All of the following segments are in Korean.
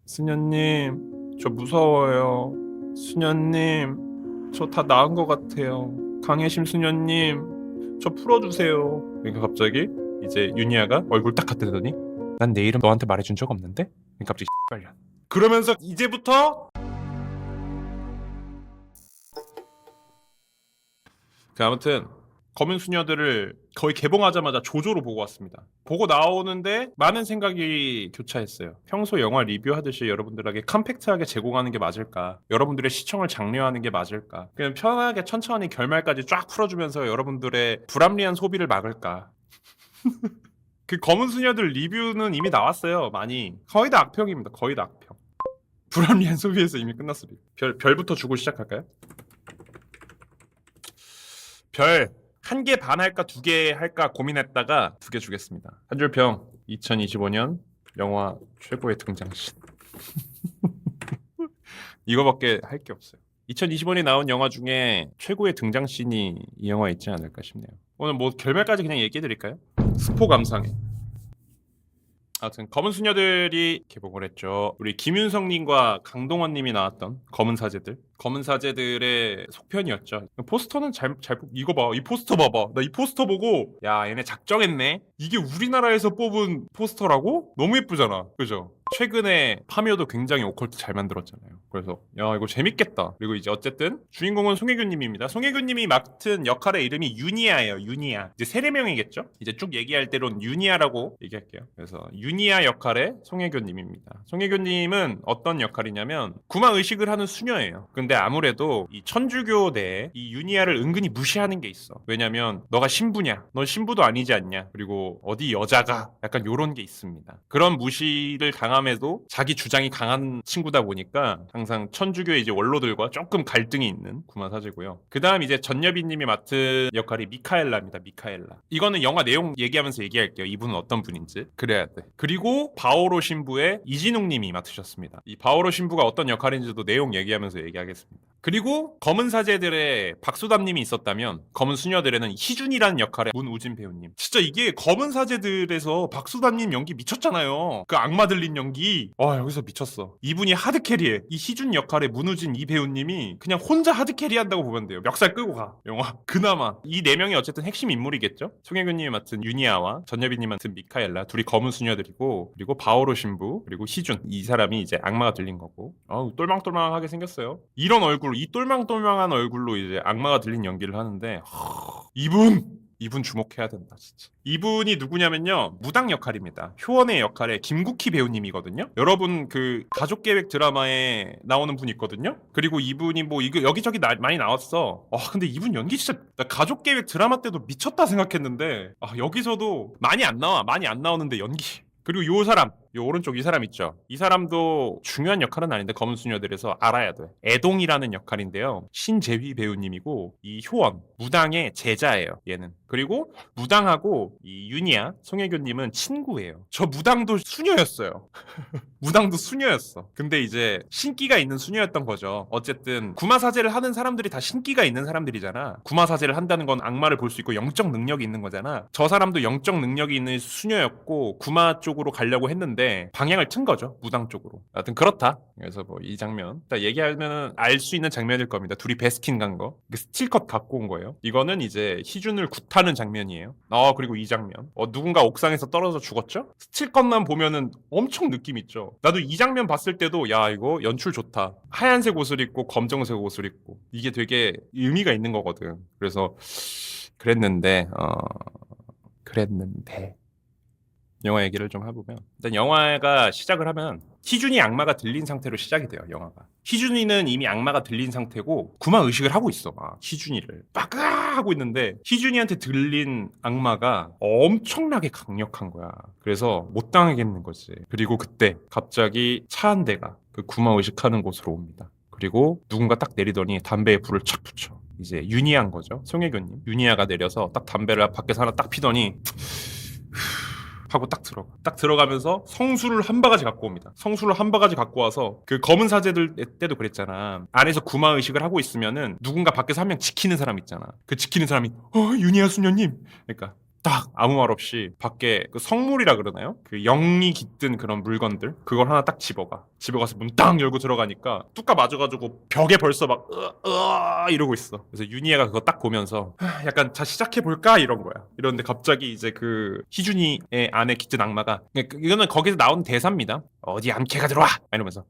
수녀님, 저 무서워요. 수녀님, 저 다 나은 것 같아요. 강혜심 수녀님, 저 풀어주세요. 그러니까 갑자기 이제 윤희아가 얼굴 딱 갖다대더니 난 내 이름 너한테 말해준 적 없는데? 그러니까 갑자기 빨려. 그러면서 이제부터 아무튼 검은 수녀들을 거의 개봉하자마자 조조로 보고 왔습니다. 보고 나오는데 많은 생각이 교차했어요. 평소 영화 리뷰하듯이 여러분들에게 컴팩트하게 제공하는 게 맞을까? 여러분들의 시청을 장려하는 게 맞을까? 그냥 편하게 천천히 결말까지 쫙 풀어주면서 여러분들의 불합리한 소비를 막을까? 그 검은 수녀들 리뷰는 이미 나왔어요. 많이. 거의 다 악평입니다. 거의 다 악평. 불합리한 소비에서 이미 끝났습니다. 별부터 주고 시작할까요? 별. 한 개 반 할까 두 개 할까 고민했다가 두 개 주겠습니다. 한 줄 평. 2025년 영화 최고의 등장신. 이거밖에 할 게 없어요. 2025년에 나온 영화 중에 최고의 등장신이 이 영화에 있지 않을까 싶네요. 오늘 뭐 결말까지 그냥 얘기해 드릴까요? 스포 감상해. 아무튼 검은 수녀들이 개봉을 했죠. 우리 김윤성님과 강동원님이 나왔던 검은 사제들. 검은 사제들의 속편이었죠. 포스터는 이거 봐. 이 포스터 봐봐. 나 이 포스터 보고 야 얘네 작정했네. 이게 우리나라에서 뽑은 포스터라고? 너무 예쁘잖아. 그죠? 최근에 파묘도 굉장히 오컬트 잘 만들었잖아요. 그래서 야 이거 재밌겠다. 그리고 이제 어쨌든 주인공은 송혜교님입니다. 송혜교님이 맡은 역할의 이름이 유니아예요. 유니아. 이제 세례명이겠죠? 이제 쭉 얘기할 때로는 유니아라고 얘기할게요. 그래서 유니아 역할의 송혜교님입니다. 송혜교님은 어떤 역할이냐면 구마 의식을 하는 수녀예요. 근데 아무래도 이 천주교 내에 이 유니아를 은근히 무시하는 게 있어. 왜냐면 너가 신부냐? 넌 신부도 아니지 않냐? 그리고 어디 여자가? 약간 요런 게 있습니다. 그런 무시를 당함에도 자기 주장이 강한 친구다 보니까 항상 천주교의 이제 원로들과 조금 갈등이 있는 구마 사제고요. 그 다음 이제 전여비님이 맡은 역할이 미카엘라입니다. 미카엘라. 이거는 영화 내용 얘기하면서 얘기할게요. 이분은 어떤 분인지. 그래야 돼. 그리고 바오로 신부의 이진웅님이 맡으셨습니다. 이 바오로 신부가 어떤 역할인지도 내용 얘기하면서 얘기하겠습니다. 그리고 검은 사제들의 박수담님이 있었다면 검은 수녀들에는 희준이라는 역할의 문우진 배우님. 진짜 이게 검은 사제들에서 박수담님 연기 미쳤잖아요. 그 악마 들린 연기. 와 여기서 미쳤어. 이분이 하드캐리해. 이 희준 역할의 문우진 이 배우님이 그냥 혼자 하드캐리한다고 보면 돼요. 멱살 끄고 가. 영화. 그나마 이 네 명이 어쨌든 핵심 인물이겠죠. 송혜교님이 맡은 유니아와 전여비님 맡은 미카엘라 둘이 검은 수녀들이고 그리고 바오로 신부 그리고 희준 이 사람이 이제 악마가 들린 거고. 똘망똘망하게 생겼어요. 이런 얼굴, 이 똘망똘망한 얼굴로 이제 악마가 들린 연기를 하는데 이분 주목해야 된다 진짜. 이분이 누구냐면요 무당 역할입니다. 효원의 역할에 김국희 배우님이거든요. 여러분 그 가족계획 드라마에 나오는 분 있거든요. 그리고 이분이 뭐 이거 여기저기 많이 나왔어. 근데 이분 연기 진짜 나 가족계획 드라마 때도 미쳤다 생각했는데 여기서도 많이 안 나와. 많이 안 나오는데 연기. 그리고 요 사람, 요 오른쪽 이 사람 있죠. 이 사람도 중요한 역할은 아닌데 검은 수녀들에서 알아야 돼. 애동이라는 역할인데요. 신재휘 배우님이고 이 효원 무당의 제자예요. 얘는. 그리고 무당하고 이 윤희아 송혜교님은 친구예요. 저 무당도 수녀였어요. 무당도 수녀였어. 근데 이제 신기가 있는 수녀였던 거죠. 어쨌든 구마사제를 하는 사람들이 다 신기가 있는 사람들이잖아. 구마사제를 한다는 건 악마를 볼 수 있고 영적 능력이 있는 거잖아. 저 사람도 영적 능력이 있는 수녀였고 구마 쪽으로 가려고 했는데 방향을 튼 거죠. 무당 쪽으로. 하여튼 그렇다. 그래서 뭐 이 장면 딱 얘기하면 알 수 있는 장면일 겁니다. 둘이 베스킨 간 거. 그 스틸컷 갖고 온 거예요. 이거는 이제 희준을 굿하는 장면이에요. 그리고 이 장면. 누군가 옥상에서 떨어져 죽었죠? 스틸컷만 보면은 엄청 느낌 있죠. 나도 이 장면 봤을 때도 야 이거 연출 좋다. 하얀색 옷을 입고 검정색 옷을 입고 이게 되게 의미가 있는 거거든. 그래서 그랬는데 영화 얘기를 좀 해보면 일단 영화가 시작을 하면 희준이 악마가 들린 상태로 시작이 돼요. 영화가. 희준이는 이미 악마가 들린 상태고 구마 의식을 하고 있어. 희준이를 막 하고 있는데 희준이한테 들린 악마가 엄청나게 강력한 거야. 그래서 못 당하겠는 거지. 그리고 그때 갑자기 차 한 대가 그 구마 의식하는 곳으로 옵니다. 그리고 누군가 딱 내리더니 담배에 불을 착 붙여. 이제 윤희아인 거죠. 송혜교님. 윤희아가 내려서 딱 담배를 밖에서 하나 딱 피더니 하고 딱 들어가면서 성수를 한 바가지 갖고 옵니다. 성수를 한 바가지 갖고 와서 그 검은 사제들 때도 그랬잖아. 안에서 구마 의식을 하고 있으면은 누군가 밖에서 한 명 지키는 사람 있잖아. 그 지키는 사람이 윤희아 수녀님. 그러니까 딱 아무 말 없이 밖에 그 성물이라 그러나요? 그 영이 깃든 그런 물건들 그걸 하나 딱 집어가서 문 딱 열고 들어가니까 뚜까 맞아가지고 벽에 벌써 막 이러고 있어. 그래서 윤희애가 그거 딱 보면서 약간 자 시작해볼까 이런 거야. 이런데 갑자기 이제 그 희준이의 안에 깃든 악마가 이거는 거기서 나온 대사입니다. 어디 암캐가 들어와 이러면서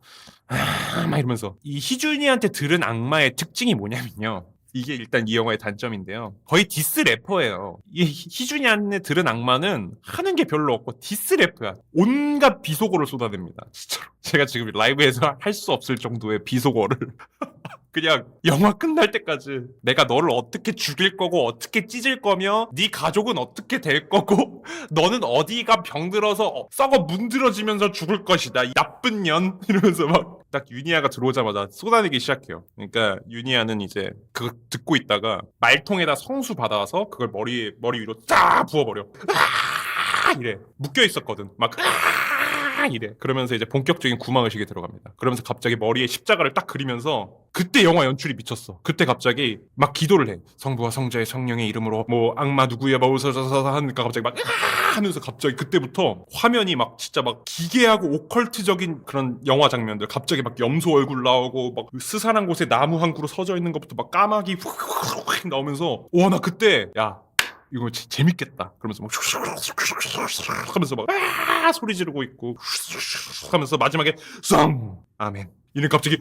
막 이러면서 이 희준이한테 들은 악마의 특징이 뭐냐면요. 이게 일단 이 영화의 단점인데요. 거의 디스 래퍼예요. 이 희준이한테 들은 악마는 하는 게 별로 없고 디스 래퍼야. 온갖 비속어를 쏟아냅니다. 진짜로. 제가 지금 라이브에서 할 수 없을 정도의 비속어를 그냥 영화 끝날 때까지 내가 너를 어떻게 죽일 거고 어떻게 찢을 거며 네 가족은 어떻게 될 거고 너는 어디가 병들어서 썩어 문드러지면서 죽을 것이다 이 나쁜 년 이러면서 막 딱 유니아가 들어오자마자 쏟아내기 시작해요. 그러니까 유니아는 이제 그거 듣고 있다가 말통에다 성수 받아서 그걸 머리 위로 쫙 부어버려. 이래 묶여 있었거든. 막 이래. 그러면서 이제 본격적인 구마의식에 들어갑니다. 그러면서 갑자기 머리에 십자가를 딱 그리면서 그때 영화 연출이 미쳤어. 그때 갑자기 막 기도를 해. 성부와 성자의 성령의 이름으로 뭐 악마 누구야 뭐 웃어서 하니까 갑자기 막 하면서 갑자기 그때부터 화면이 막 진짜 막 기괴하고 오컬트적인 그런 영화 장면들 갑자기 막 염소 얼굴 나오고 막 스산한 곳에 나무 한 그루 서져 있는 것부터 막 까마귀 훅 나오면서 와 나 그때 야 이거 재밌겠다. 그러면서 막 하면서 막 소리 지르고 있고 하면서 마지막에 쌍 아멘 이는 갑자기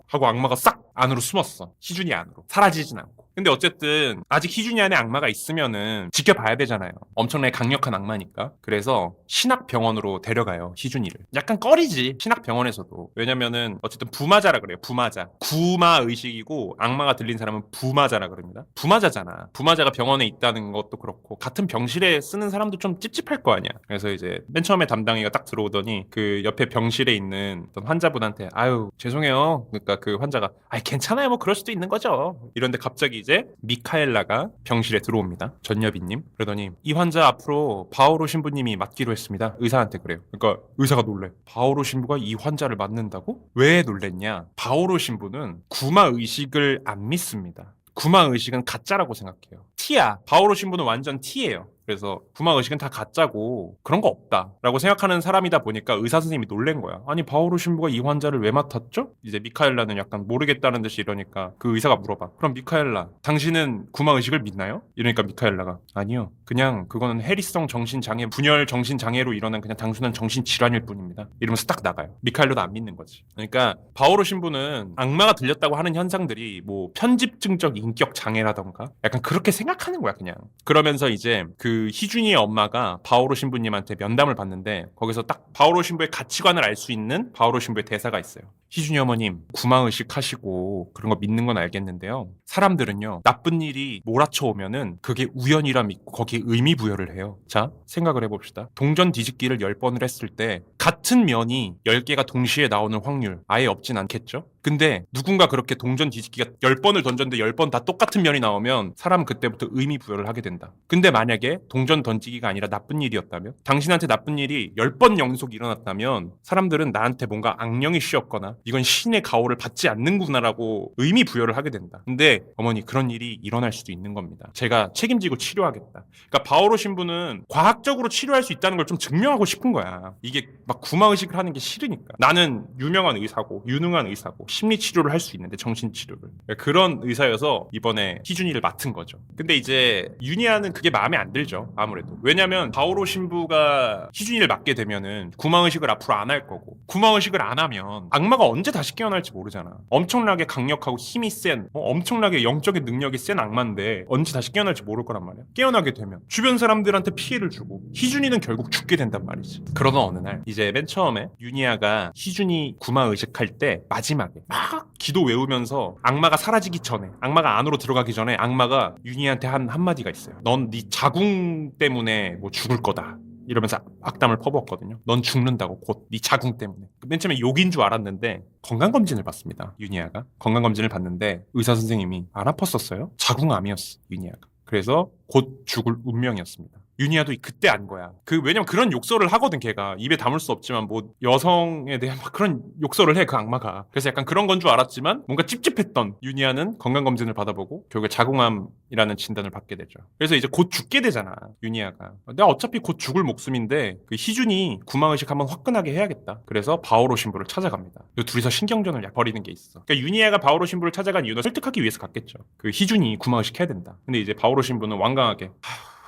하고 악마가 싹 안으로 숨었어. 희준이 안으로 사라지진 않고. 근데 어쨌든 아직 희준이 안에 악마가 있으면은 지켜봐야 되잖아요. 엄청나게 강력한 악마니까. 그래서 신학병원으로 데려가요. 희준이를. 약간 꺼리지 신학병원에서도. 왜냐면은 어쨌든 부마자라 그래요. 부마자. 구마의식이고 악마가 들린 사람은 부마자라 그럽니다. 부마자잖아. 부마자가 병원에 있다는 것도 그렇고 같은 병실에 쓰는 사람도 좀 찝찝할 거 아니야. 그래서 이제 맨 처음에 담당이가 딱 들어오더니 그 옆에 병실에 있는 어떤 환자분한테 아유 죄송해요. 그러니까 그 환자가 아이 괜찮아요. 뭐 그럴 수도 있는 거죠. 이런데 갑자기 이제 미카엘라가 병실에 들어옵니다. 전여비님. 그러더니 이 환자 앞으로 바오로 신부님이 맡기로 했습니다. 의사한테 그래요. 그러니까 의사가 놀래. 바오로 신부가 이 환자를 맡는다고? 왜 놀랬냐? 바오로 신부는 구마 의식을 안 믿습니다. 구마 의식은 가짜라고 생각해요. 티야. 바오로 신부는 완전 티예요. 그래서 구마 의식은 다 가짜고 그런 거 없다라고 생각하는 사람이다 보니까 의사 선생님이 놀란 거야. 아니 바오로 신부가 이 환자를 왜 맡았죠? 이제 미카엘라는 약간 모르겠다는 듯이 이러니까 그 의사가 물어봐. 그럼 미카엘라 당신은 구마 의식을 믿나요? 이러니까 미카엘라가 아니요. 그냥 그거는 해리성 정신장애 분열 정신장애로 일어난 그냥 단순한 정신질환일 뿐입니다. 이러면서 딱 나가요. 미카엘라도 안 믿는 거지. 그러니까 바오로 신부는 악마가 들렸다고 하는 현상들이 뭐 편집증적 인격 장애라던가 약간 그렇게 생각하는 거야 그냥. 그러면서 이제 그 희준이의 엄마가 바오로 신부님한테 면담을 받는데 거기서 딱 바오로 신부의 가치관을 알 수 있는 바오로 신부의 대사가 있어요. 희준이 어머님 구마의식 하시고 그런 거 믿는 건 알겠는데요. 사람들은요 나쁜 일이 몰아쳐 오면은 그게 우연이라 믿고 거기에 의미 부여를 해요. 자 생각을 해봅시다. 동전 뒤집기를 10번을 했을 때 같은 면이 10개가 동시에 나오는 확률 아예 없진 않겠죠? 근데 누군가 그렇게 동전 뒤집기가 10번을 던졌는데 10번 다 똑같은 면이 나오면 사람은 그때부터 의미 부여를 하게 된다. 근데 만약에 동전 던지기가 아니라 나쁜 일이었다면 당신한테 나쁜 일이 10번 연속 일어났다면 사람들은 나한테 뭔가 악령이 씌었거나 이건 신의 가호를 받지 않는구나라고 의미 부여를 하게 된다. 근데 어머니 그런 일이 일어날 수도 있는 겁니다. 제가 책임지고 치료하겠다. 그러니까 바오로 신부는 과학적으로 치료할 수 있다는 걸 좀 증명하고 싶은 거야. 이게 막 구마의식을 하는 게 싫으니까. 나는 유명한 의사고 유능한 의사고 심리치료를 할 수 있는데 정신치료를. 그러니까 그런 의사여서 이번에 희준이를 맡은 거죠. 근데 이제 유니아는 그게 마음에 안 들죠. 아무래도. 왜냐면 바오로 신부가 희준이를 맡게 되면은 구마의식을 앞으로 안 할 거고 구마의식을 안 하면 악마가 언제 다시 깨어날지 모르잖아. 엄청나게 강력하고 힘이 센 엄청나게 영적인 능력이 센 악마인데 언제 다시 깨어날지 모를 거란 말이야. 깨어나게 되면 주변 사람들한테 피해를 주고 희준이는 결국 죽게 된단 말이지. 그러던 어느 날 이제 맨 처음에 유니아가 희준이 구마의식할 때 마지막에 막 기도 외우면서 악마가 사라지기 전에 악마가 안으로 들어가기 전에 악마가 유니한테 한 한마디가 있어요. 넌 네 자궁 때문에 뭐 죽을 거다. 이러면서 악담을 퍼부었거든요. 넌 죽는다고 곧 네 자궁 때문에. 맨 처음에 욕인 줄 알았는데 건강검진을 받습니다. 유니아가. 건강검진을 받는데 의사 선생님이 안 아팠었어요. 자궁암이었어. 유니아가. 그래서 곧 죽을 운명이었습니다. 윤희야도 그때 안 거야. 왜냐면 그런 욕설을 하거든, 걔가. 입에 담을 수 없지만, 뭐, 여성에 대한 막 그런 욕설을 해, 그 악마가. 그래서 약간 그런 건 줄 알았지만, 뭔가 찝찝했던 윤희야는 건강검진을 받아보고, 결국에 자궁암이라는 진단을 받게 되죠. 그래서 이제 곧 죽게 되잖아, 윤희야가. 내가 어차피 곧 죽을 목숨인데, 그 희준이 구마의식 한번 화끈하게 해야겠다. 그래서 바오로 신부를 찾아갑니다. 둘이서 신경전을 벌이는 게 있어. 그러니까 윤희야가 바오로 신부를 찾아간 이유는 설득하기 위해서 갔겠죠. 그 희준이 구마의식 해야 된다. 근데 이제 바오로 신부는 완강하게,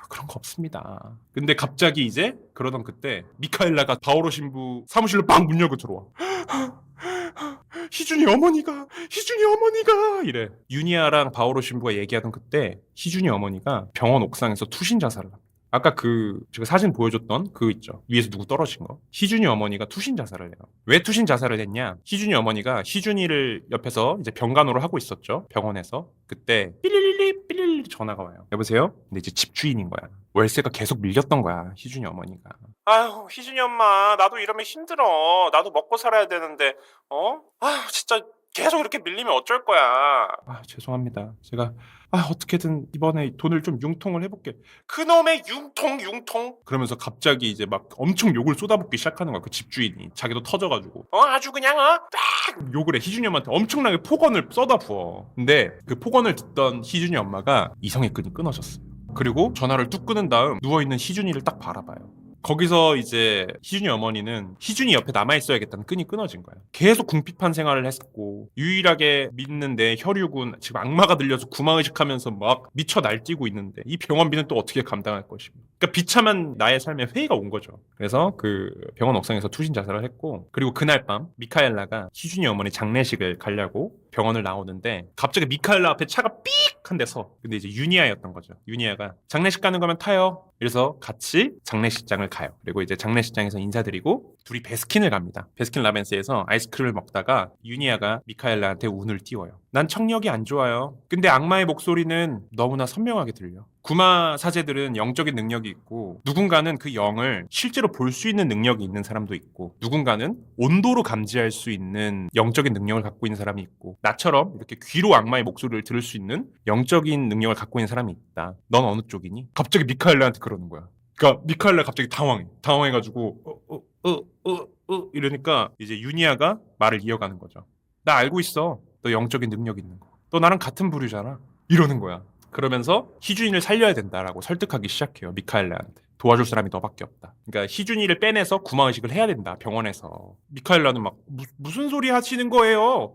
그런 거 없습니다. 근데 갑자기 이제 그러던 그때 미카엘라가 바오로 신부 사무실로 막 문 열고 들어와. 희준이 어머니가 이래. 유니아랑 바오로 신부가 얘기하던 그때 희준이 어머니가 병원 옥상에서 투신 자살을 합니다. 아까 제가 사진 보여줬던 있죠. 위에서 누구 떨어진 거. 희준이 어머니가 투신 자살을 해요. 왜 투신 자살을 했냐? 희준이 어머니가 희준이를 옆에서 이제 병간호를 하고 있었죠. 병원에서. 그때 삐리리리 전화가 와요. 여보세요? 근데 이제 집주인인 거야. 월세가 계속 밀렸던 거야. 희준이 어머니가. 아휴, 희준이 엄마, 나도 이러면 힘들어. 나도 먹고 살아야 되는데, 진짜 계속 이렇게 밀리면 어쩔 거야. 죄송합니다. 제가 어떻게든 이번에 돈을 좀 융통을 해볼게. 그놈의 융통? 그러면서 갑자기 이제 막 엄청 욕을 쏟아붓기 시작하는 거야. 그 집주인이. 자기도 터져가지고. 아주 그냥 딱 욕을 해. 희준이 엄마한테 엄청나게 폭언을 쏟아부어. 근데 그 폭언을 듣던 희준이 엄마가 이성의 끈이 끊어졌어요. 그리고 전화를 뚝 끊은 다음 누워있는 희준이를 딱 바라봐요. 거기서 이제 희준이 어머니는 희준이 옆에 남아있어야겠다는 끈이 끊어진 거야. 계속 궁핍한 생활을 했고 유일하게 믿는 내 혈육은 지금 악마가 들려서 구마의식하면서 막 미쳐 날뛰고 있는데 이 병원비는 또 어떻게 감당할 것입니까? 그러니까 비참한 나의 삶에 회의가 온 거죠. 그래서 그 병원 옥상에서 투신 자살을 했고, 그리고 그날 밤 미카엘라가 희준이 어머니 장례식을 가려고 병원을 나오는데 갑자기 미카엘라 앞에 차가 삑 한 데서, 근데 이제 유니아였던 거죠. 유니아가 장례식 가는 거면 타요. 그래서 같이 장례식장을 가요. 그리고 이제 장례식장에서 인사드리고 둘이 베스킨을 갑니다. 베스킨 라벤스에서 아이스크림을 먹다가 유니아가 미카엘라한테 운을 띄워요. 난 청력이 안 좋아요. 근데 악마의 목소리는 너무나 선명하게 들려. 구마 사제들은 영적인 능력이 있고 누군가는 그 영을 실제로 볼 수 있는 능력이 있는 사람도 있고 누군가는 온도로 감지할 수 있는 영적인 능력을 갖고 있는 사람이 있고 나처럼 이렇게 귀로 악마의 목소리를 들을 수 있는 영적인 능력을 갖고 있는 사람이 있다. 넌 어느 쪽이니? 갑자기 미카엘라한테 그러는 거야. 그러니까 미카엘라 갑자기 당황해가지고 이러니까 이제 유니아가 말을 이어가는 거죠. 나 알고 있어. 너 영적인 능력 있는 거. 너 나랑 같은 부류잖아. 이러는 거야. 그러면서 희준이를 살려야 된다라고 설득하기 시작해요. 미카엘라한테. 도와줄 사람이 너밖에 없다. 그러니까 희준이를 빼내서 구마의식을 해야 된다. 병원에서. 미카엘라는 막 무슨 소리 하시는 거예요?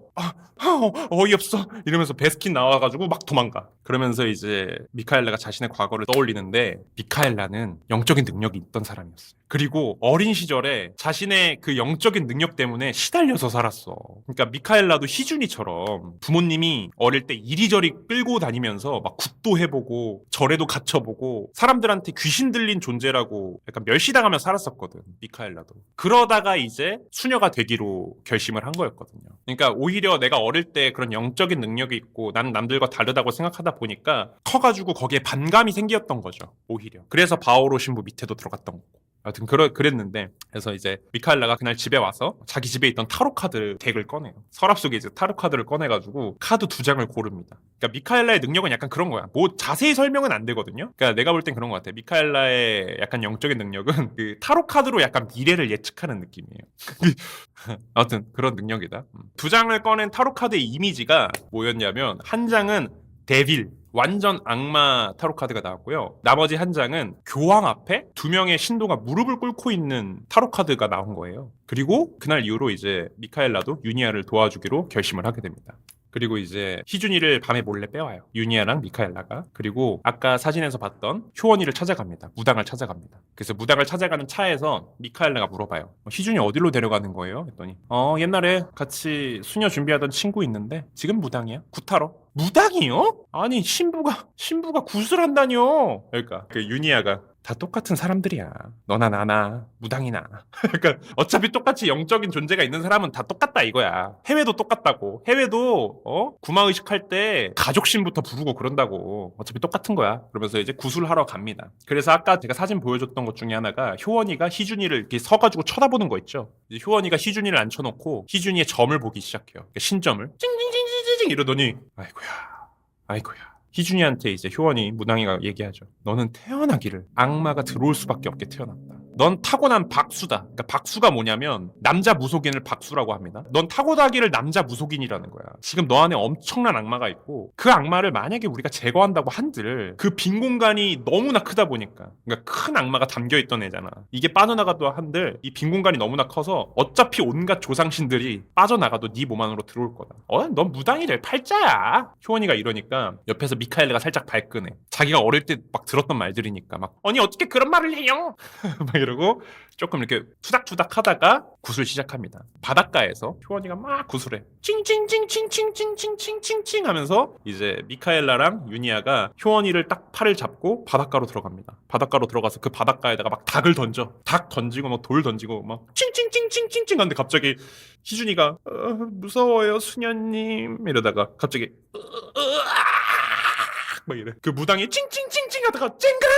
어이없어. 이러면서 베스킨 나와가지고 막 도망가. 그러면서 이제 미카엘라가 자신의 과거를 떠올리는데 미카엘라는 영적인 능력이 있던 사람이었어요. 그리고 어린 시절에 자신의 그 영적인 능력 때문에 시달려서 살았어. 그러니까 미카엘라도 희준이처럼 부모님이 어릴 때 이리저리 끌고 다니면서 막 굿도 해보고 절에도 갇혀보고 사람들한테 귀신 들린 존재라고 약간 멸시당하며 살았었거든. 미카엘라도. 그러다가 이제 수녀가 되기로 결심을 한 거였거든요. 그러니까 오히려 내가 어릴 때 그런 영적인 능력이 있고 나는 남들과 다르다고 생각하다 보니까 커가지고 거기에 반감이 생겼던 거죠. 오히려. 그래서 바오로 신부 밑에도 들어갔던 거고. 하여튼 그랬는데 그래서 이제 미카엘라가 그날 집에 와서 자기 집에 있던 타로 카드 덱을 꺼내요. 서랍 속에 이제 타로 카드를 꺼내가지고 카드 2장을 고릅니다. 그러니까 미카엘라의 능력은 약간 그런 거야. 뭐 자세히 설명은 안 되거든요. 그러니까 내가 볼 땐 그런 것 같아. 미카엘라의 약간 영적인 능력은 그 타로 카드로 약간 미래를 예측하는 느낌이에요. 아무튼 그런 능력이다. 2장을 꺼낸 타로 카드의 이미지가 뭐였냐면 한 장은 데빌 완전 악마 타로 카드가 나왔고요. 나머지 한 장은 교황 앞에 2명의 신도가 무릎을 꿇고 있는 타로 카드가 나온 거예요. 그리고 그날 이후로 이제 미카엘라도 유니아를 도와주기로 결심을 하게 됩니다. 그리고 이제 희준이를 밤에 몰래 빼와요. 유니아랑 미카엘라가. 그리고 아까 사진에서 봤던 효원이를 찾아갑니다. 무당을 찾아갑니다. 그래서 무당을 찾아가는 차에서 미카엘라가 물어봐요. 희준이 어디로 데려가는 거예요? 했더니 옛날에 같이 수녀 준비하던 친구 있는데 지금 무당이야. 굿하러. 무당이요? 아니 신부가 굿을 한다뇨. 그러니까 그 유니아가 다 똑같은 사람들이야. 너나 나나 무당이나. 그러니까 어차피 똑같이 영적인 존재가 있는 사람은 다 똑같다 이거야. 해외도 똑같다고. 해외도 구마의식할 때 가족신부터 부르고 그런다고. 어차피 똑같은 거야. 그러면서 이제 구술하러 갑니다. 그래서 아까 제가 사진 보여줬던 것 중에 하나가 효원이가 희준이를 이렇게 서가지고 쳐다보는 거 있죠. 이제 효원이가 희준이를 앉혀놓고 희준이의 점을 보기 시작해요. 그러니까 신점을 찡찡찡찡찡 이러더니 아이고야 희준이한테 이제 효원이 무당이가 얘기하죠. 너는 태어나기를 악마가 들어올 수밖에 없게 태어났다. 넌 타고난 박수다. 그러니까 박수가 뭐냐면 남자 무속인을 박수라고 합니다. 넌 타고나기를 남자 무속인이라는 거야. 지금 너 안에 엄청난 악마가 있고 그 악마를 만약에 우리가 제거한다고 한들 그 빈 공간이 너무나 크다 보니까 그러니까 큰 악마가 담겨있던 애잖아. 이게 빠져나가도 한들 이 빈 공간이 너무나 커서 어차피 온갖 조상신들이 빠져나가도 네 몸 안으로 들어올 거다. 넌 무당이 될 팔자야. 효원이가 이러니까 옆에서 미카엘레가 살짝 발끈해. 자기가 어릴 때 막 들었던 말들이니까 막 아니 어떻게 그런 말을 해요? 막 이러고 조금 이렇게 투닥투닥 하다가 굿을 시작합니다. 바닷가에서 효원이가 막 굿을 해. 칭칭칭칭칭칭칭칭칭칭 하면서 이제 미카엘라랑 유니아가 효원이를 딱 팔을 잡고 바닷가로 들어갑니다. 바닷가로 들어가서 그 바닷가에다가 막 닭을 던져. 닭 던지고 막 돌 던지고 막 칭칭칭칭칭칭 하는데 갑자기 희준이가 무서워요 수녀님 이러다가 갑자기 막 이래. 그 무당이 칭칭칭칭 하다가 쨍그랑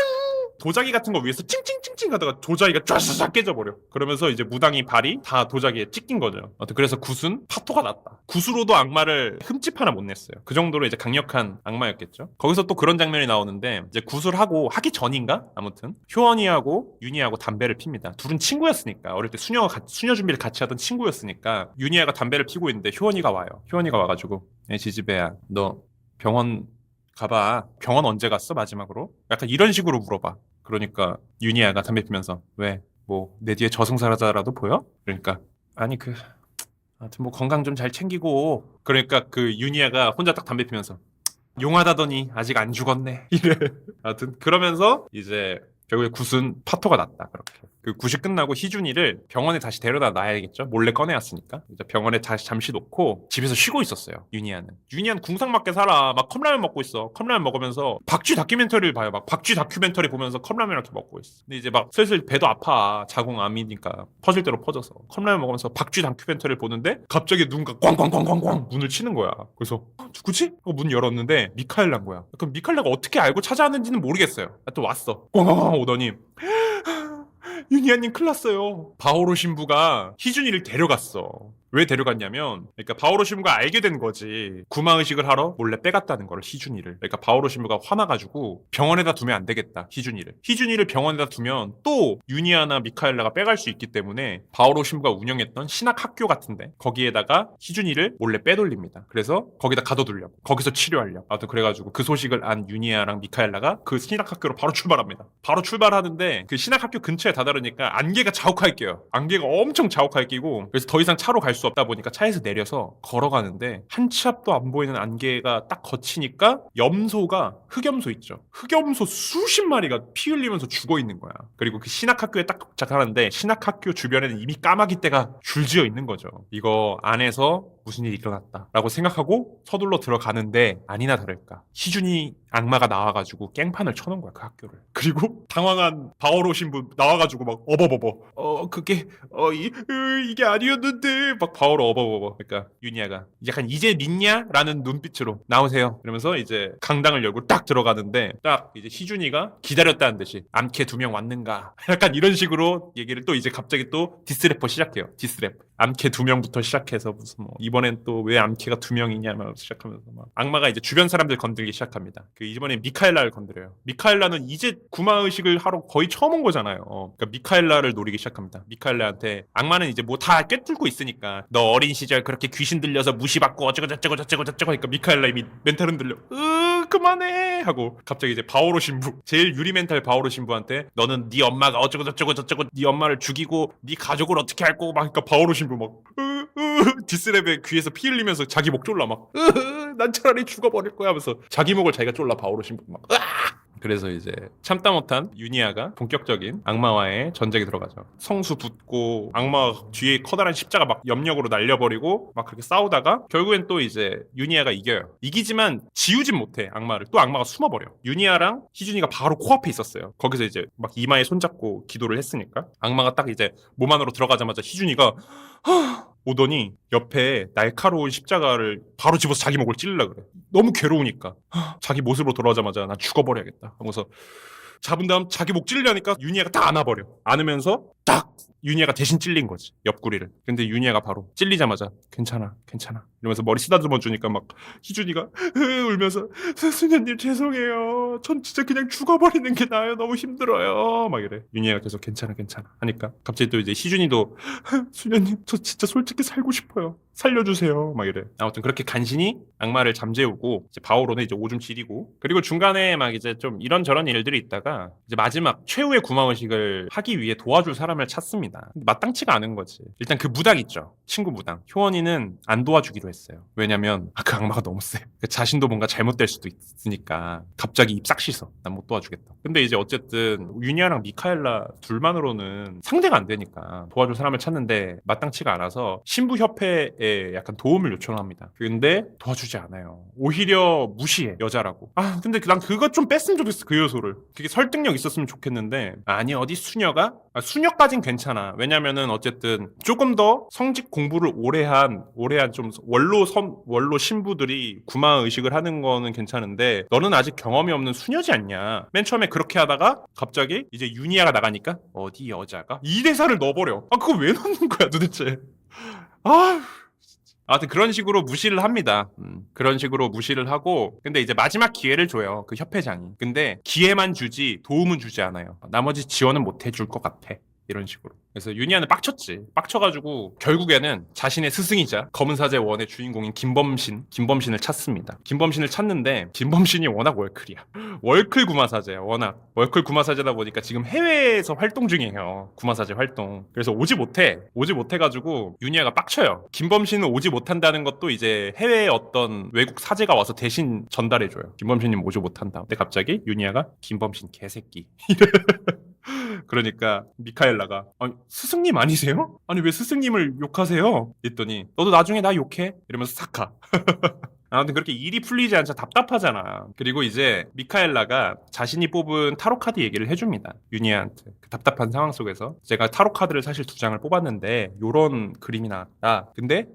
도자기 같은 거 위에서 칭칭칭칭 하다가 도자기가 쫙쫙 깨져버려. 그러면서 이제 무당이 발이 다 도자기에 찍힌 거죠. 그래서 굿은 파토가 났다. 굿으로도 악마를 흠집 하나 못 냈어요. 그 정도로 이제 강력한 악마였겠죠. 거기서 또 그런 장면이 나오는데 이제 굿을 하기 전인가? 아무튼 효원이하고 윤희하고 담배를 핍니다. 둘은 친구였으니까 어릴 때 수녀 준비를 같이 하던 친구였으니까 윤희가 담배를 피고 있는데 효원이가 와요. 효원이가 와가지고 지지배야 너 병원 가봐. 병원 언제 갔어 마지막으로? 약간 이런 식으로 물어봐. 그러니까 윤희아가 담배 피면서 왜? 뭐 내 뒤에 저승사자라도 보여? 그러니까 아니 하여튼 뭐 건강 좀 잘 챙기고. 그러니까 그 윤희아가 혼자 딱 담배 피면서 용하다더니 아직 안 죽었네. 이래. 하여튼 그러면서 이제 결국에 굿은 파토가 났다. 그렇게. 그 굿이 끝나고 희준이를 병원에 다시 데려다 놔야겠죠. 몰래 꺼내왔으니까. 이제 병원에 다시 잠시 놓고 집에서 쉬고 있었어요. 윤희아는 궁상맞게 살아. 막 컵라면 먹고 있어. 컵라면 먹으면서 박쥐 다큐멘터리를 봐요. 막 박쥐 다큐멘터리 보면서 컵라면 이렇게 먹고 있어. 근데 이제 막 슬슬 배도 아파. 자궁암이니까 퍼질 대로 퍼져서 컵라면 먹으면서 박쥐 다큐멘터리를 보는데 갑자기 누군가 꽝꽝꽝꽝꽝 문을 치는 거야. 그래서 누구지? 하고 문 열었는데 미카엘라인 거야. 그럼 미카엘라가 어떻게 알고 찾아왔는지는 모르겠어요. 또 왔어. 꽝꽝꽝 오더니 윤희아님 큰일 났어요. 바오로 신부가 희준이를 데려갔어. 왜 데려갔냐면 그러니까 바오로 신부가 알게 된 거지. 구마의식을 하러 몰래 빼갔다는 거를 희준이를. 그러니까 바오로 신부가 화나가지고 병원에다 두면 안 되겠다. 희준이를 병원에다 두면 또 윤희아나 미카엘라가 빼갈 수 있기 때문에 바오로 신부가 운영했던 신학 학교 같은데 거기에다가 희준이를 몰래 빼돌립니다. 그래서 거기다 가둬두려고. 거기서 치료하려고. 아무튼 그래가지고 그 소식을 안 윤희아랑 미카엘라가 그 신학 학교로 바로 출발합니다. 바로 출발하는데 그 신학 학교 근처에 다다르니까 안개가 자욱하게 껴요. 안개가 엄청 자욱하게 끼고 그래서 더 이상 차로 갈 수 없다 보니까 차에서 내려서 걸어가는데 한 치 앞도 안 보이는 안개가 딱 거치니까 염소가 흑염소 있죠. 흑염소 수십 마리가 피 흘리면서 죽어 있는 거야. 그리고 그 신학학교에 딱 도착하는데 신학학교 주변에는 이미 까마귀 떼가 줄지어 있는 거죠. 이거 안에서 무슨 일이 일어났다라고 생각하고 서둘러 들어가는데 아니나 다를까 희준이 악마가 나와가지고 깽판을 쳐놓은 거야 그 학교를. 그리고 당황한 바오로 신부 나와가지고 막 어버버버 그게 이게 아니었는데 막 바오로 어버버버. 그러니까 윤희아가 약간 이제 믿냐? 라는 눈빛으로 나오세요. 이러면서 이제 강당을 열고 딱 들어가는데 딱 이제 희준이가 기다렸다는 듯이 암캐 2명 왔는가 약간 이런 식으로 얘기를 또 이제 갑자기 또 디스래퍼 시작해요. 디스랩 암캐 2명부터 시작해서 무슨 뭐 이번엔 또 왜 암캐가 2명이냐 막 시작하면서 막 악마가 이제 주변 사람들 건들기 시작합니다. 그 이번에 미카엘라를 건드려요. 미카엘라는 이제 구마의식을 하러 거의 처음 온 거잖아요. 그러니까 미카엘라를 노리기 시작합니다. 미카엘라한테 악마는 이제 뭐 다 꿰뚫고 있으니까 너 어린 시절 그렇게 귀신 들려서 무시받고 어쩌고 저쩌고 저쩌고 저쩌고 하니까 미카엘라 이미 멘탈 흔들려. 그만해 하고 갑자기 이제 바오로 신부 제일 유리 멘탈 바오로 신부한테 너는 네 엄마가 어쩌고 저쩌고 저쩌고 네 엄마를 죽이고 네 가족을 어떻게 할 거고 막 그러니까 바오로 신부 막 디스랩에 귀에서 피 흘리면서 자기 목 졸라 막 난 차라리 죽어버릴 거야 하면서 자기 목을 자기가 졸라 바오로 신부 막 그래서 이제 참다 못한 윤희아가 본격적인 악마와의 전쟁에 들어가죠. 성수 붙고 악마 뒤에 커다란 십자가 막 염력으로 날려버리고 막 그렇게 싸우다가 결국엔 또 이제 윤희아가 이겨요. 이기지만 지우진 못해 악마를. 또 악마가 숨어버려. 윤희아랑 희준이가 바로 코앞에 있었어요. 거기서 이제 막 이마에 손잡고 기도를 했으니까 악마가 딱 이제 몸 안으로 들어가자마자 희준이가 오더니 옆에 날카로운 십자가를 바로 집어서 자기 목을 찌르려고 그래. 너무 괴로우니까 자기 모습으로 돌아오자마자 난 죽어버려야겠다 하면서 잡은 다음 자기 목 찔려니까 윤희애가 딱 안아버려. 안으면서 딱 윤희애가 대신 찔린 거지, 옆구리를. 근데 윤희애가 바로 찔리자마자 괜찮아 괜찮아 이러면서 머리 쓰다듬어 주니까 막 희준이가 울면서 수녀님 죄송해요, 전 진짜 그냥 죽어버리는 게 나아요, 너무 힘들어요 막 이래. 윤희애가 계속 괜찮아 괜찮아 하니까 갑자기 또 이제 희준이도 수녀님 저 진짜 솔직히 살고 싶어요, 살려주세요 막 이래. 아무튼 그렇게 간신히 악마를 잠재우고 이제 바오로는 이제 오줌 지리고, 그리고 중간에 막 이제 좀 이런저런 일들이 있다가 이제 마지막 최후의 구마의식을 하기 위해 도와줄 사람을 찾습니다. 근데 마땅치가 않은 거지. 일단 그 무당 있죠, 친구 무당 효원이는 안 도와주기로 했어요. 왜냐면 그 악마가 너무 세. 그 자신도 뭔가 잘못될 수도 있으니까 갑자기 입 싹 씻어, 난 못 도와주겠다. 근데 이제 어쨌든 윤희아랑 미카엘라 둘만으로는 상대가 안 되니까 도와줄 사람을 찾는데 마땅치가 않아서 신부협회에 약간 도움을 요청합니다. 근데 도와주지 않아요. 오히려 무시해, 여자라고. 아 근데 난 그거 좀 뺐으면 좋겠어, 그 요소를. 그게 설득력 있었으면 좋겠는데 아니 어디 수녀가? 수녀까진 괜찮아. 왜냐면은 어쨌든 조금 더 성직 공부를 오래한 좀 원로 신부들이 구마 의식을 하는 거는 괜찮은데 너는 아직 경험이 없는 수녀지 않냐. 맨 처음에 그렇게 하다가 갑자기 이제 유니아가 나가니까 어디 여자가 이 대사를 넣어버려. 아 그거 왜 넣는 거야 도대체. 아 아무튼 그런 식으로 무시를 합니다. 그런 식으로 무시를 하고, 근데 이제 마지막 기회를 줘요, 그 협회장이. 근데 기회만 주지 도움은 주지 않아요. 나머지 지원은 못 해줄 것 같아, 이런 식으로. 그래서 유니아는 빡쳤지. 빡쳐가지고 결국에는 자신의 스승이자 검은사제 원의 주인공인 김범신을 찾습니다. 김범신을 찾는데 김범신이 워낙 월클이야. 월클 구마사제야. 워낙 월클 구마사제다 보니까 지금 해외에서 활동 중이에요, 구마사제 활동. 그래서 오지 못해가지고 유니아가 빡쳐요. 김범신은 오지 못한다는 것도 이제 해외에 어떤 외국 사제가 와서 대신 전달해줘요. 김범신님 오지 못한다. 근데 갑자기 유니아가 김범신 개새끼 그러니까 미카엘라가 아니, 스승님 아니세요? 아니 왜 스승님을 욕하세요? 했더니 너도 나중에 나 욕해? 이러면서 싹 가. 아무튼 그렇게 일이 풀리지 않자 답답하잖아. 그리고 이제 미카엘라가 자신이 뽑은 타로 카드 얘기를 해줍니다, 유니아한테. 그 답답한 상황 속에서 제가 타로 카드를 사실 2장을 뽑았는데 요런 그림이 나왔다. 근데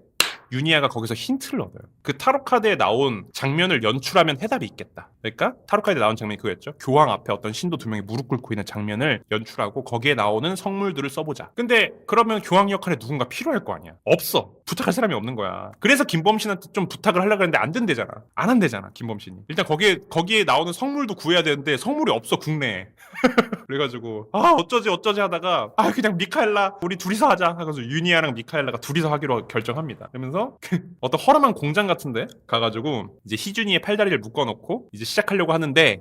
유니아가 거기서 힌트를 얻어요. 그 타로 카드에 나온 장면을 연출하면 해답이 있겠다. 그러니까 타로 카드에 나온 장면이 그거였죠. 교황 앞에 어떤 신도 2명이 무릎 꿇고 있는 장면을 연출하고 거기에 나오는 성물들을 써보자. 근데 그러면 교황 역할에 누군가 필요할 거 아니야. 없어. 부탁할 사람이 없는 거야. 그래서 김범신한테 좀 부탁을 하려고 했는데 안 된대잖아. 안 한대잖아, 김범신이. 일단 거기에 나오는 성물도 구해야 되는데 성물이 없어, 국내에. 그래가지고 어쩌지 하다가 그냥 미카엘라 우리 둘이서 하자 하면서 유니아랑 미카엘라가 둘이서 하기로 결정합니다. 그러면서 어떤 허름한 공장 같은데 가가지고 이제 희준이의 팔다리를 묶어놓고 이제 시작하려고 하는데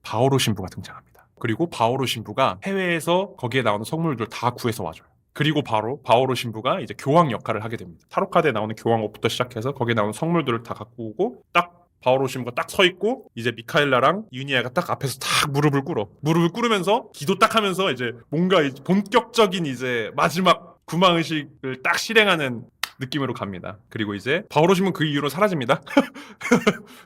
바오로 신부가 등장합니다. 그리고 바오로 신부가 해외에서 거기에 나오는 성물들 다 구해서 와줘요. 그리고 바로 바오로 신부가 이제 교황 역할을 하게 됩니다. 타로 카드에 나오는 교황 옷부터 시작해서 거기에 나오는 성물들을 다 갖고 오고 딱 바오로 신부가 딱 서 있고 이제 미카엘라랑 유니아가 딱 앞에서 딱 무릎을 꿇으면서 기도 딱 하면서 이제 뭔가 본격적인 이제 마지막 구마의식을 딱 실행하는 느낌으로 갑니다. 그리고 이제 바오로 신부 그 이후로 사라집니다.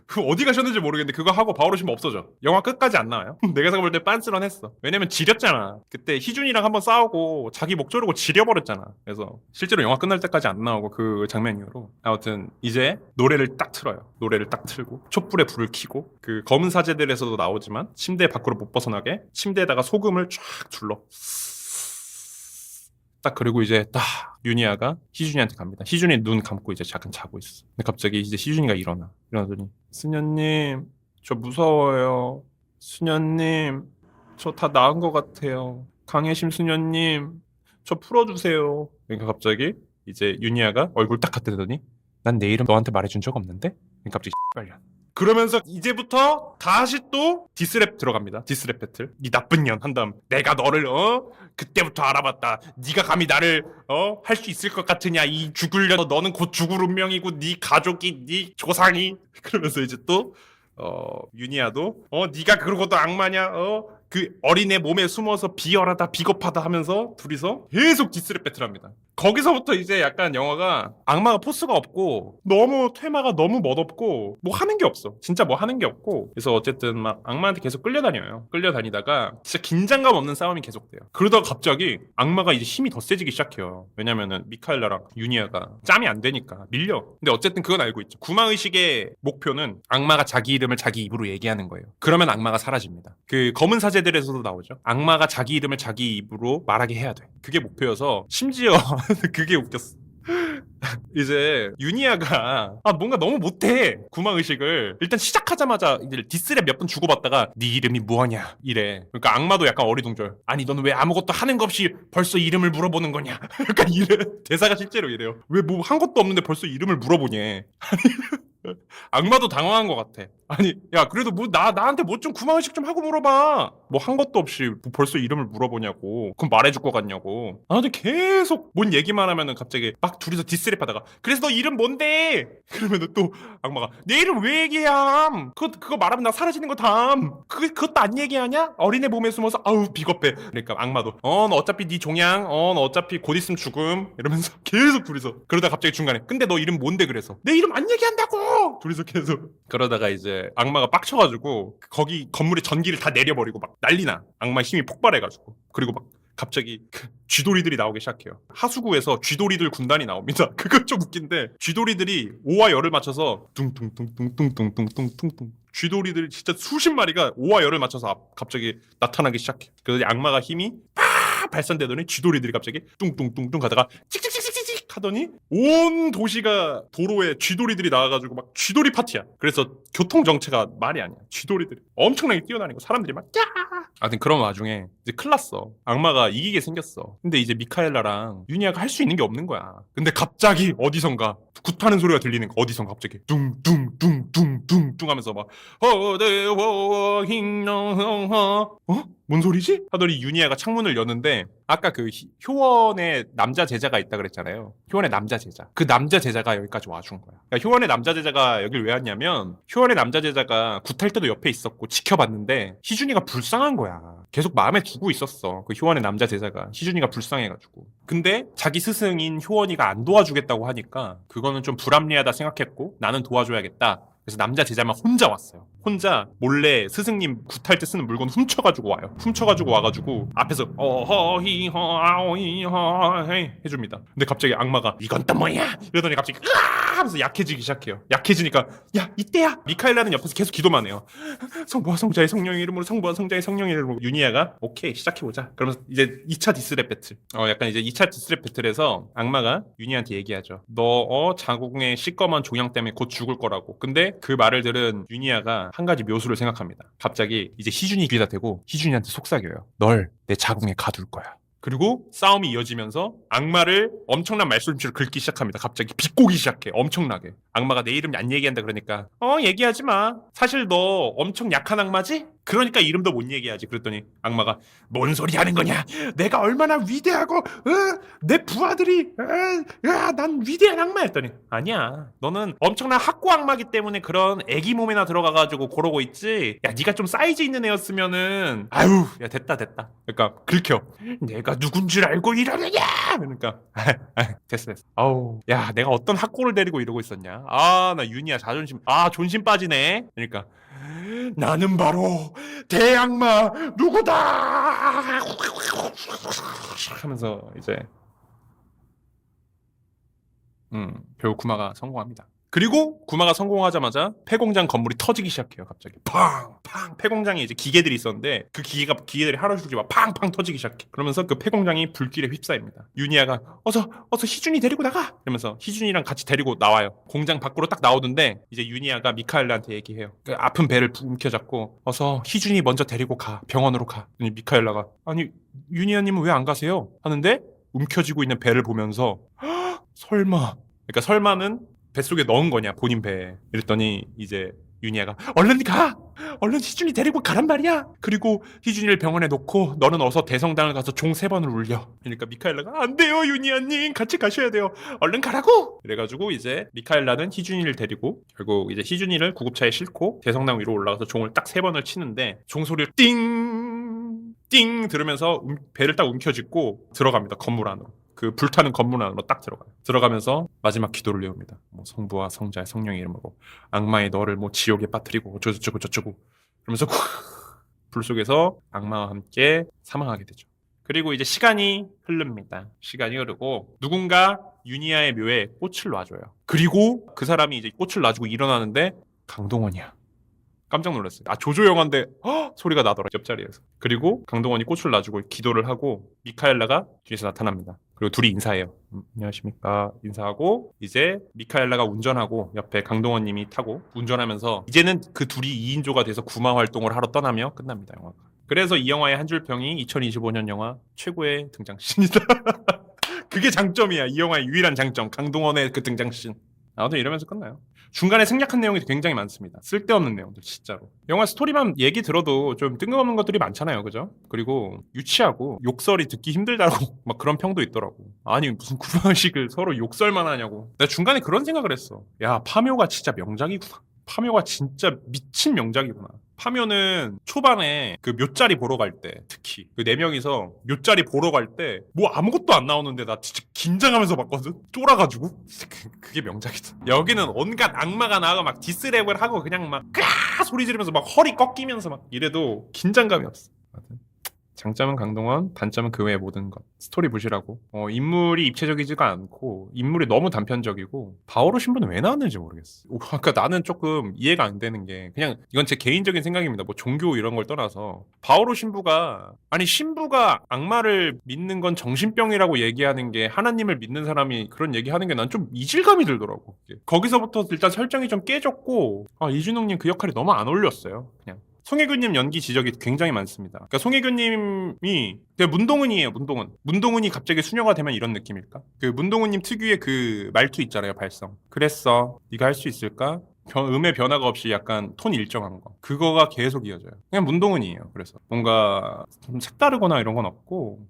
그 어디 가셨는지 모르겠는데 그거 하고 바오로 신부 없어져. 영화 끝까지 안 나와요. 내가 생각할 때 빤스런했어. 왜냐면 지렸잖아. 그때 희준이랑 한번 싸우고 자기 목 조르고 지려버렸잖아. 그래서 실제로 영화 끝날 때까지 안 나오고 그 장면 이후로. 아무튼 이제 노래를 딱 틀어요. 노래를 딱 틀고 촛불에 불을 켜고 그 검은 사제들에서도 나오지만 침대 밖으로 못 벗어나게 침대에다가 소금을 쫙 둘러. 딱 그리고 이제 딱 유니아가 희준이한테 갑니다. 희준이 눈 감고 이제 잠깐 자고 있어. 근데 갑자기 이제 희준이가 일어나더니 수녀님 저 무서워요. 수녀님 저 다 나은 것 같아요. 강혜심 수녀님 저 풀어주세요. 그러니까 갑자기 이제 유니아가 얼굴 딱 갖다 대더니 난 내 이름 너한테 말해준 적 없는데? 그러니까 갑자기 빨려. 그러면서 이제부터 다시 또 디스랩 들어갑니다. 디스랩 배틀. 니 나쁜 년 한 다음 내가 너를 그때부터 알아봤다. 네가 감히 나를 할 수 있을 것 같으냐 이 죽을 년. 너는 곧 죽을 운명이고 네 가족이 네 조상이. 그러면서 이제 또 유니아도 네가 그러고도 악마냐 그 어린애 몸에 숨어서 비열하다 비겁하다 하면서 둘이서 계속 디스랩 배틀합니다. 거기서부터 이제 약간 영화가 악마가 포스가 없고 너무 테마가 너무 멋없고 뭐 하는 게 없어. 진짜 뭐 하는 게 없고. 그래서 어쨌든 막 악마한테 계속 끌려다녀요. 끌려다니다가 진짜 긴장감 없는 싸움이 계속돼요. 그러다가 갑자기 악마가 이제 힘이 더 세지기 시작해요. 왜냐면은 미카엘라랑 유니아가 짬이 안 되니까 밀려. 근데 어쨌든 그건 알고 있죠. 구마의식의 목표는 악마가 자기 이름을 자기 입으로 얘기하는 거예요. 그러면 악마가 사라집니다. 그 검은 사제들에서도 나오죠. 악마가 자기 이름을 자기 입으로 말하게 해야 돼. 그게 목표여서 심지어 그게 웃겼어. 이제 유니아가 뭔가 너무 못해 구마의식을 일단 시작하자마자 이제 디스랩 몇 번 주고받다가 네 이름이 뭐하냐 이래. 그러니까 악마도 약간 어리둥절. 아니 너는 왜 아무것도 하는 것 없이 벌써 이름을 물어보는 거냐. 약간 이래. 대사가 실제로 이래요. 왜 뭐 한 것도 없는데 벌써 이름을 물어보냐. 악마도 당황한 것 같아. 아니, 야, 그래도 뭐, 나한테 뭐 좀 구마의식 좀 하고 물어봐. 뭐 한 것도 없이 뭐 벌써 이름을 물어보냐고. 그럼 말해줄 것 같냐고. 나한테 계속 뭔 얘기만 하면은 갑자기 막 둘이서 디스랩 하다가, 그래서 너 이름 뭔데? 그러면은 또 악마가, 내 이름 왜 얘기함? 그거 말하면 나 사라지는 거 담. 그것도 안 얘기하냐? 어린애 몸에 숨어서, 아우, 비겁해. 그러니까 악마도, 너 어차피 네 종양, 너 어차피 곧 있으면 죽음. 이러면서 계속 둘이서. 그러다 갑자기 중간에, 근데 너 이름 뭔데 그래서? 내 이름 안 얘기한다고! 둘이서 계속. 그러다가 이제 악마가 빡쳐가지고 거기 건물에 전기를 다 내려버리고 막 난리나. 악마 힘이 폭발해가지고. 그리고 막 갑자기 쥐돌이들이 나오기 시작해요. 하수구에서 쥐돌이들 군단이 나옵니다. 그거 좀 웃긴데 쥐돌이들이 오와 열을 맞춰서 뚱뚱뚱뚱뚱뚱뚱뚱뚱 쥐돌이들 진짜 수십 마리가 오와 열을 맞춰서 갑자기 나타나기 시작해. 그래서 악마가 힘이 팍 발산되더니 쥐돌이들이 갑자기 뚱뚱뚱뚱 가다가 찍찍찍찍찍 하더니 온 도시가 도로에 쥐돌이들이 나와가지고 막 쥐돌이 파티야. 그래서 교통 정체가 말이 아니야. 쥐돌이들이 엄청나게 뛰어다니고 사람들이 막 야! 하여튼 그런 와중에 이제 큰일 났어. 악마가 이기게 생겼어. 근데 이제 미카엘라랑 유니아가 할 수 있는 게 없는 거야. 근데 갑자기 어디선가 굿하는 소리가 들리는 거. 어디선가 갑자기 둥둥둥둥둥둥 하면서 막 뭔 소리지? 하더니 유니아가 창문을 여는데 아까 그 효원의 남자 제자가 있다 그랬잖아요. 효원의 남자 제자. 그 남자 제자가 여기까지 와준 거야. 그러니까 효원의 남자 제자가 여길 왜 왔냐면 효원의 남자 제자가 굿할 때도 옆에 있었고 지켜봤는데 희준이가 불쌍한 거야. 계속 마음에 두고 있었어. 그 효원의 남자 제자가 희준이가 불쌍해가지고. 근데 자기 스승인 효원이가 안 도와주겠다고 하니까 그거는 좀 불합리하다 생각했고 나는 도와줘야겠다. 그래서 남자 제자만 혼자 왔어요. 혼자 몰래 스승님 굿할 때 쓰는 물건 훔쳐가지고 와요. 훔쳐가지고 와가지고 앞에서 해줍니다. 근데 갑자기 악마가 이건 또 뭐야? 이러더니 갑자기 으아! 하면서 약해지기 시작해요. 약해지니까 야 이때야! 미카엘라는 옆에서 계속 기도만 해요. 성부와 성자의 성령의 이름으로 성부와 성자의 성령의 이름으로 유니아가 오케이 시작해보자. 그러면서 이제 2차 디스랩 배틀. 약간 이제 2차 디스랩 배틀에서 악마가 유니한테 얘기하죠. 너 자궁의 시꺼먼 종양 때문에 곧 죽을 거라고. 근데 그 말을 들은 유니아가 한 가지 묘수를 생각합니다. 갑자기 이제 희준이 귀에다 대고 희준이한테 속삭여요. 널 내 자궁에 가둘 거야. 그리고 싸움이 이어지면서 악마를 엄청난 말솜씨를 긁기 시작합니다. 갑자기 비꼬기 시작해. 엄청나게. 악마가 내 이름 안 얘기한다 그러니까 얘기하지 마. 사실 너 엄청 약한 악마지? 그러니까 이름도 못 얘기하지. 그랬더니 악마가 뭔 소리 하는 거냐? 내가 얼마나 위대하고 내 부하들이 난 위대한 악마였더니 아니야. 너는 엄청난 학고 악마기 때문에 그런 애기 몸에나 들어가가지고 그러고 있지. 야 네가 좀 사이즈 있는 애였으면은 아유 야 됐다. 그러니까 긁혀. 내가 누군 줄 알고 이러느냐? 그러니까 됐어. 아우 야 내가 어떤 학고를 데리고 이러고 있었냐? 나 유니아 자존심 존심 빠지네. 그러니까 나는 바로 대악마 누구다 하면서 이제 결국 구마가 성공합니다. 그리고 구마가 성공하자마자 폐공장 건물이 터지기 시작해요. 갑자기 팡! 폐공장에 이제 기계들이 있었는데 그 기계들이 하루씩 막 팡팡 터지기 시작해. 그러면서 그 폐공장이 불길에 휩싸입니다. 유니아가 어서 희준이 데리고 나가! 이러면서 희준이랑 같이 데리고 나와요. 공장 밖으로 딱 나오는데 이제 유니아가 미카엘라한테 얘기해요. 그 아픈 배를 움켜잡고 어서 희준이 먼저 데리고 가. 병원으로 가. 미카엘라가 아니 유니아님은 왜 안 가세요? 하는데 움켜쥐고 있는 배를 보면서 설마. 그러니까 설마는 뱃속에 넣은 거냐 본인 배에. 이랬더니 이제 유니아가 얼른 가! 얼른 희준이 데리고 가란 말이야! 그리고 희준이를 병원에 놓고 너는 어서 대성당을 가서 종 3번을 울려. 그러니까 미카엘라가 안 돼요 유니아님 같이 가셔야 돼요. 얼른 가라고! 그래가지고 이제 미카엘라는 희준이를 데리고 결국 이제 희준이를 구급차에 싣고 대성당 위로 올라가서 종을 딱 3번을 치는데 종소리를 띵 들으면서 배를 딱 움켜쥐고 들어갑니다. 건물 안으로. 그 불타는 건물 안으로 딱 들어가요. 들어가면서 마지막 기도를 외웁니다. 뭐 성부와 성자의 성령의 이름으로 악마의 너를 뭐 지옥에 빠뜨리고 저쩌고 저쩌고 그러면서 불 속에서 악마와 함께 사망하게 되죠. 그리고 이제 시간이 흐릅니다. 시간이 흐르고 누군가 유니아의 묘에 꽃을 놔줘요. 그리고 그 사람이 이제 꽃을 놔주고 일어나는데 강동원이야. 깜짝 놀랐어요. 아, 조조 영화인데 소리가 나더라, 옆자리에서. 그리고 강동원이 꽃을 놔주고 기도를 하고 미카엘라가 뒤에서 나타납니다. 그리고 둘이 인사해요. 안녕하십니까 인사하고 이제 미카엘라가 운전하고 옆에 강동원님이 타고 운전하면서 이제는 그 둘이 2인조가 돼서 구마 활동을 하러 떠나며 끝납니다, 영화가. 그래서 이 영화의 한 줄 평이 2025년 영화 최고의 등장씬이다. 그게 장점이야. 이 영화의 유일한 장점. 강동원의 그 등장씬. 아무튼 이러면서 끝나요. 중간에 생략한 내용이 굉장히 많습니다. 쓸데없는 내용들 진짜로. 영화 스토리만 얘기 들어도 좀 뜬금없는 것들이 많잖아요, 그죠? 그리고 유치하고 욕설이 듣기 힘들다고 막 그런 평도 있더라고. 아니 무슨 구마의식을 서로 욕설만 하냐고. 내가 중간에 그런 생각을 했어. 야, 파묘가 진짜 명작이구나. 파묘가 진짜 미친 명작이구나. 파묘는 초반에 그 묘자리 보러 갈 때 특히 그 4명이서 묘자리 보러 갈 때 뭐 아무것도 안 나오는데 나 진짜 긴장하면서 봤거든. 쫄아가지고 그게 명작이다. 여기는 온갖 악마가 나와가 막 디스랩을 하고 그냥 막 까 소리 지르면서 막 허리 꺾이면서 막 이래도 긴장감이 없어. 장점은 강동원, 단점은 그 외의 모든 것. 스토리 부실하고 인물이 입체적이지가 않고 인물이 너무 단편적이고 바오로 신부는 왜 나왔는지 모르겠어. 그러니까 나는 조금 이해가 안 되는 게 그냥 이건 제 개인적인 생각입니다. 뭐 종교 이런 걸 떠나서 바오로 신부가 아니 신부가 악마를 믿는 건 정신병이라고 얘기하는 게 하나님을 믿는 사람이 그런 얘기하는 게 난 좀 이질감이 들더라고. 거기서부터 일단 설정이 좀 깨졌고 이준웅님 그 역할이 너무 안 어울렸어요. 그냥. 송혜교님 연기 지적이 굉장히 많습니다. 그러니까 송혜교님이 문동은이에요. 문동은이 갑자기 수녀가 되면 이런 느낌일까? 그 문동은님 특유의 그 말투 있잖아요. 발성. 그랬어. 네가 할 수 있을까? 음의 변화가 없이 약간 톤 일정한 거. 그거가 계속 이어져요. 그냥 문동은이에요. 그래서 뭔가 좀 색다르거나 이런 건 없고.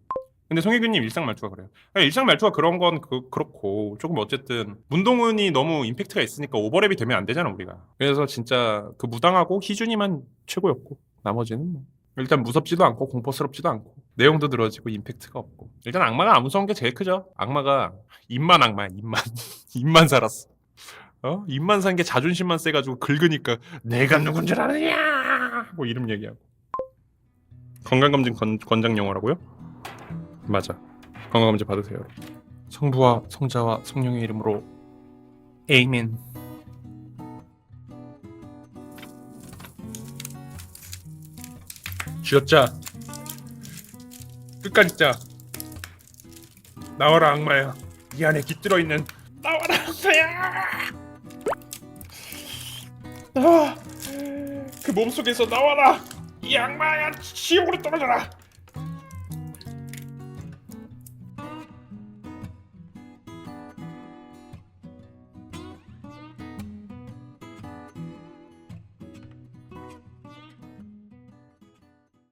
근데 송혜교님 일상 말투가 그래요. 그러니까 일상 말투가 그런 건 그렇고 조금 어쨌든 문동은이 너무 임팩트가 있으니까 오버랩이 되면 안 되잖아 우리가. 그래서 진짜 그 무당하고 희준이만 최고였고 나머지는 뭐. 일단 무섭지도 않고 공포스럽지도 않고 내용도 늘어지고 임팩트가 없고 일단 악마가 안 무서운 게 제일 크죠. 악마가 입만 악마야 입만 입만 살았어. 입만 산 게 자존심만 세가지고 긁으니까 내가 누군 줄 아느냐 뭐 이름 얘기하고. 건강검진 권장 영화라고요? 맞아. 건강검진 받으세요. 성부와 성자와 성령의 이름으로 에이멘. 쥐었자 끝까지 짜. 나와라 악마야. 이 안에 깃들어 있는 나와라 악마야. 그 몸속에서 나와라. 이 악마야 지옥으로 떨어져라.